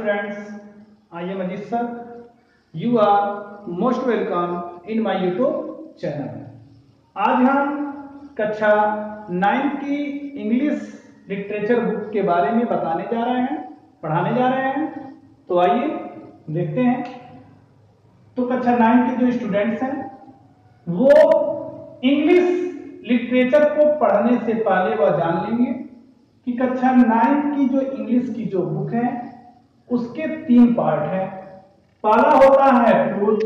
students, I am Ajit sir. You are most welcome in my YouTube channel. आज हम कक्षा 9 की English literature book के बारे में बताने जा रहे हैं, पढ़ाने जा रहे हैं। तो आइए देखते हैं। तो कक्षा 9 के जो स्टूडेंट्स हैं वो इंग्लिश लिटरेचर को पढ़ने से पहले वह जान लेंगे कि कक्षा 9 की जो इंग्लिश की जो बुक है उसके 3 पार्ट हैं। पहला होता है प्रोज,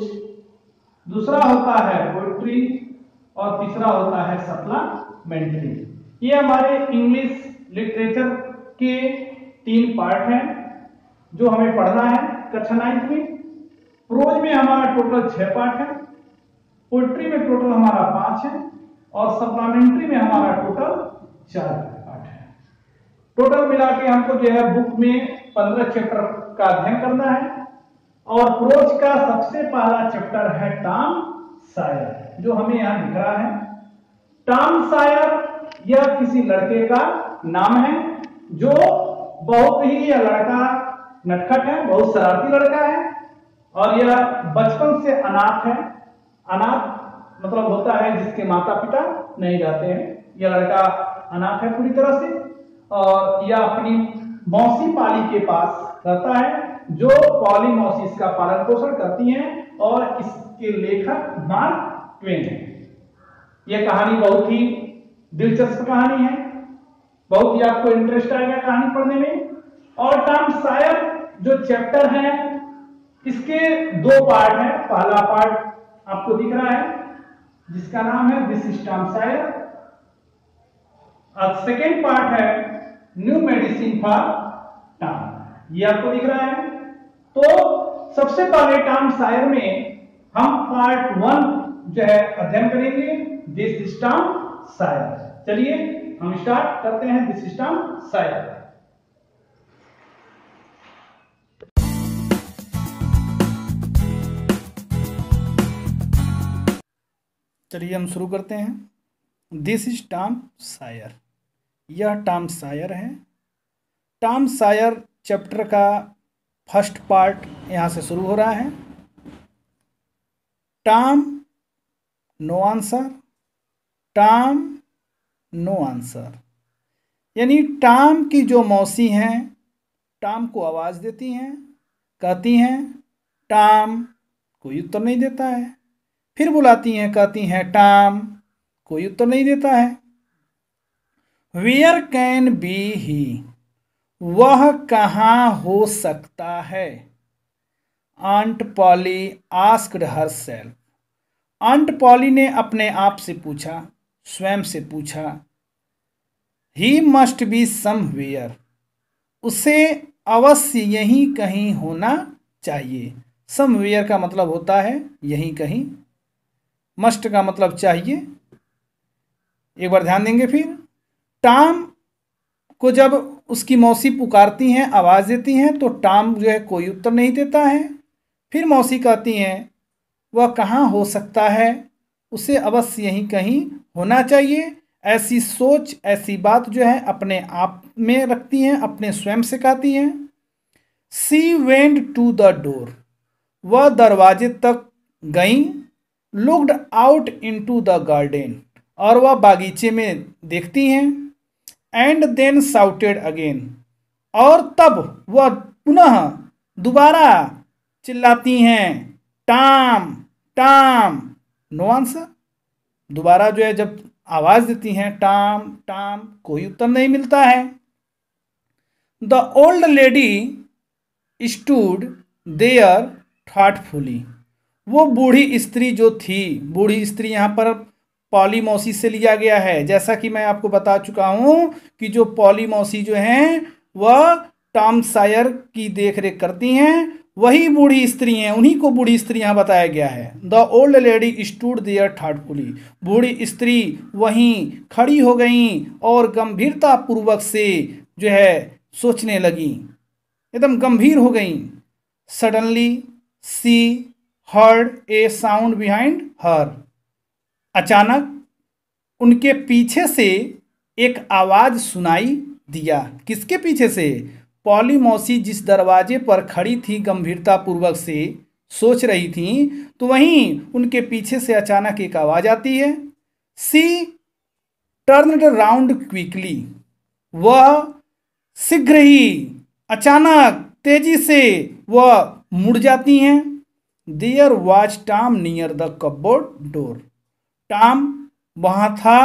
दूसरा होता है पोएट्री और तीसरा होता है सप्लीमेंट्री। ये हमारे इंग्लिश लिटरेचर के 3 पार्ट हैं जो हमें पढ़ना है कक्षा 9 में। प्रोज में हमारा टोटल 6 पार्ट है, पोएट्री में टोटल हमारा 5 है और सप्लीमेंट्री में हमारा टोटल 4 पार्ट है। टोटल मिला के हमको जो है बुक में 15 चैप्टर का अध्ययन करना है। और प्रोज का सबसे पहला चैप्टर है टॉम सायर, जो हमें यहां दिख रहा है। टॉम सायर यह किसी लड़के का नाम है जो बहुत ही, यह लड़का नटखट है, बहुत शरारती लड़का है और यह बचपन से अनाथ है। अनाथ मतलब होता है जिसके माता पिता नहीं रहते हैं। यह लड़का अनाथ है पूरी तरह से और यह अपनी मौसी पाली के पास रहता है जो पॉली मौसी इसका पालन पोषण करती हैं और इसके लेखक मार्क ट्वेन हैं। यह कहानी बहुत ही दिलचस्प कहानी है, बहुत ही आपको इंटरेस्ट आएगा कहानी पढ़ने में। और टॉम सायर जो चैप्टर है इसके 2 पार्ट हैं। पहला पार्ट आपको दिख रहा है जिसका नाम है दिस इज टॉम सायर और सेकेंड पार्ट है न्यू मेडिसिन फॉर टॉम, ये आपको दिख रहा है। तो सबसे पहले टॉम सायर में हम पार्ट 1 जो है अध्ययन करेंगे, दिस इज टॉम सायर। चलिए हम स्टार्ट करते हैं दिस इज टॉम सायर। चलिए हम शुरू करते हैं। दिस इज टॉम सायर, यह टॉम सायर है। टॉम सायर चैप्टर का फर्स्ट पार्ट यहाँ से शुरू हो रहा है। Tom no answer, Tom no answer, यानी टॉम की जो मौसी हैं टॉम को आवाज़ देती हैं, कहती हैं टॉम, कोई उत्तर नहीं देता है। फिर बुलाती हैं, कहती हैं टॉम, कोई उत्तर नहीं देता है। वेयर कैन बी ही, वह कहाँ हो सकता है। Aunt Polly asked herself, aunt Polly ने अपने आप से पूछा, स्वयं से पूछा। ही मस्ट बी समवेयर, उसे अवश्य यहीं कहीं होना चाहिए। समवेयर का मतलब होता है यहीं कहीं, मस्ट का मतलब चाहिए। एक बार ध्यान देंगे। फिर टॉम को जब उसकी मौसी पुकारती हैं, आवाज़ देती हैं, तो टॉम जो है कोई उत्तर नहीं देता है। फिर मौसी कहती हैं वह कहाँ हो सकता है, उसे अवश्य यहीं कहीं होना चाहिए। ऐसी सोच, ऐसी बात जो है अपने आप में रखती हैं, अपने स्वयं से कहती हैं। She went to the door, वह दरवाजे तक गईं। Looked out into the garden, और वह बागीचे में देखती हैं। एंड देन साउटेड अगेन, और तब वह पुनः दोबारा चिल्लाती हैं टॉम टॉम, नो आंसर। दोबारा जो है जब आवाज़ देती हैं टॉम टॉम, कोई उत्तर नहीं मिलता है। The old lady stood there thoughtfully, वो बूढ़ी स्त्री जो थी, बूढ़ी स्त्री यहाँ पर पॉली मौसी से लिया गया है। जैसा कि मैं आपको बता चुका हूँ कि जो पॉली मौसी जो हैं वह टॉम सायर की देखरेख करती हैं, वही बूढ़ी स्त्री हैं, उन्हीं को बूढ़ी स्त्री यहाँ बताया गया है। The old lady stood there thoughtfully, बूढ़ी स्त्री वहीं खड़ी हो गई और गंभीरता पूर्वक से जो है सोचने लगी, एकदम गंभीर हो गई। Suddenly she heard a sound behind her, अचानक उनके पीछे से एक आवाज सुनाई दिया। किसके पीछे से? पॉली मौसी जिस दरवाजे पर खड़ी थी गंभीरता पूर्वक से सोच रही थी, तो वहीं उनके पीछे से अचानक एक आवाज आती है। सी टर्न्ड राउंड क्विकली। वह शीघ्र ही अचानक तेजी से वह मुड़ जाती हैं। There was Tom near the cupboard door. Tom वहां था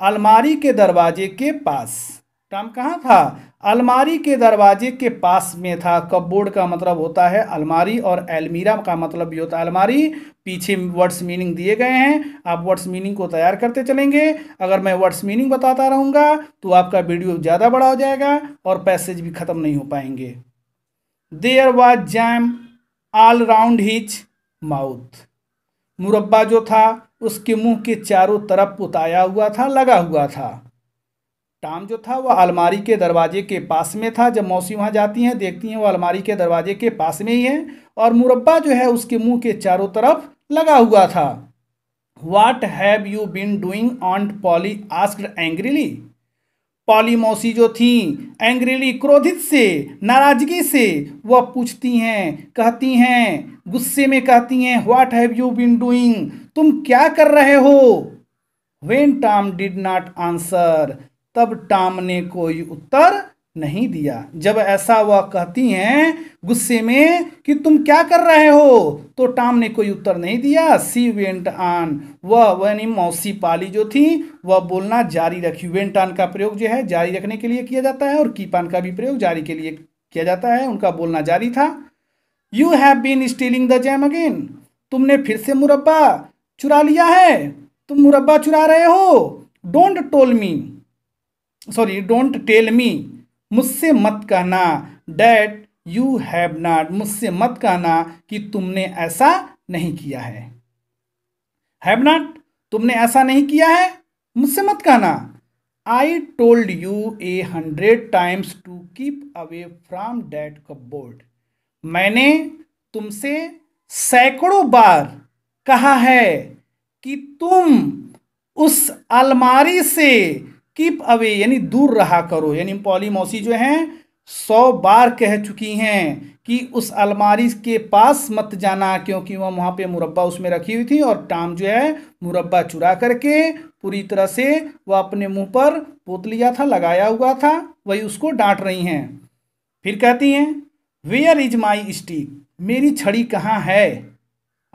अलमारी के दरवाजे के पास। टॉम कहाँ था? अलमारी के दरवाजे के पास में था। कपबोर्ड का मतलब होता है अलमारी और एलमीरा का मतलब भी होता है अलमारी। पीछे वर्ड्स मीनिंग दिए गए हैं, आप वर्ड्स मीनिंग को तैयार करते चलेंगे। अगर मैं वर्ड्स मीनिंग बताता रहूँगा तो आपका वीडियो ज़्यादा बड़ा हो जाएगा और पैसेज भी ख़त्म नहीं हो पाएंगे। There was jam all round his mouth. मुरब्बा जो था उसके मुंह के चारों तरफ पुताया हुआ था, लगा हुआ था। टॉम जो था वह अलमारी के दरवाजे के पास में था। जब मौसी वहां जाती हैं देखती हैं वो अलमारी के दरवाजे के पास में ही है और मुरब्बा जो है उसके मुंह के चारों तरफ लगा हुआ था। What have you been doing? Aunt Polly asked angrily. Poly मौसी जो थी एंग्रीली क्रोधित से, नाराजगी से वह पूछती हैं, कहती हैं, गुस्से में कहती हैं, what have you been doing? तुम क्या कर रहे हो? When Tom did not answer. तब टॉम ने कोई उत्तर नहीं दिया। जब ऐसा वह कहती हैं गुस्से में कि तुम क्या कर रहे हो, तो टॉम ने कोई उत्तर नहीं दिया। She went on. वह यानी मौसी पाली जो थी वह बोलना जारी रखी। वेंट ऑन का प्रयोग जो है जारी रखने के लिए किया जाता है और कीप ऑन का भी प्रयोग जारी के लिए किया जाता है। उनका बोलना जारी था। You have been stealing the jam again. तुमने फिर से मुरब्बा चुरा लिया है। तुम मुरब्बा चुरा रहे हो। Don't tell me. मुझसे मत कहना। That you have not. मुझसे मत कहना कि तुमने ऐसा नहीं किया है। हैव नॉट, तुमने ऐसा नहीं किया है, मुझसे मत कहना। I told you 100 times to keep away from that cupboard. मैंने तुमसे सैकड़ों बार कहा है कि तुम उस अलमारी से कीप अवे यानी दूर रहा करो। यानी पॉली मौसी जो हैं 100 बार कह चुकी हैं कि उस अलमारी के पास मत जाना, क्योंकि वह वहाँ पे मुरब्बा उसमें रखी हुई थी और टॉम जो है मुरब्बा चुरा करके पूरी तरह से वह अपने मुंह पर पोत लिया था, लगाया हुआ था। वही उसको डांट रही हैं। फिर कहती हैं, वेयर इज माई स्टिक। मेरी छड़ी कहाँ है?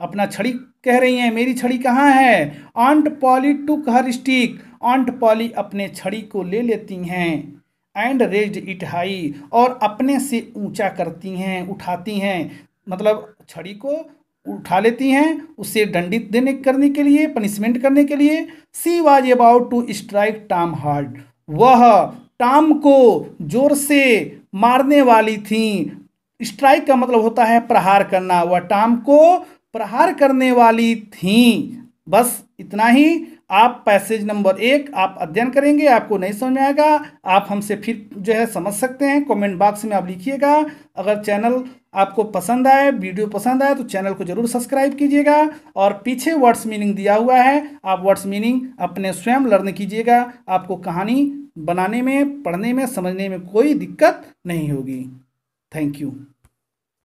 अपना छड़ी कह रही हैं, मेरी छड़ी कहाँ है? आंट पॉली टुक हर स्टिक। आंट पॉली अपने छड़ी को ले लेती हैं। एंड रेज्ड इट हाई, और अपने से ऊंचा करती हैं, उठाती हैं। मतलब छड़ी को उठा लेती हैं उसे दंडित करने के लिए, पनिशमेंट करने के लिए। She was about to strike Tom hard. वह टॉम को जोर से मारने वाली थी। स्ट्राइक का मतलब होता है प्रहार करना। वह टॉम को प्रहार करने वाली थी। बस इतना ही। आप पैसेज नंबर 1 आप अध्ययन करेंगे, आपको नहीं समझ में आएगा आप हमसे फिर जो है समझ सकते हैं। कमेंट बॉक्स में आप लिखिएगा। अगर चैनल आपको पसंद आए, वीडियो पसंद आए तो चैनल को जरूर सब्सक्राइब कीजिएगा। और पीछे वर्ड्स मीनिंग दिया हुआ है, आप वर्ड्स मीनिंग अपने स्वयं लर्न कीजिएगा। आपको कहानी बनाने में, पढ़ने में, समझने में कोई दिक्कत नहीं होगी। Thank you.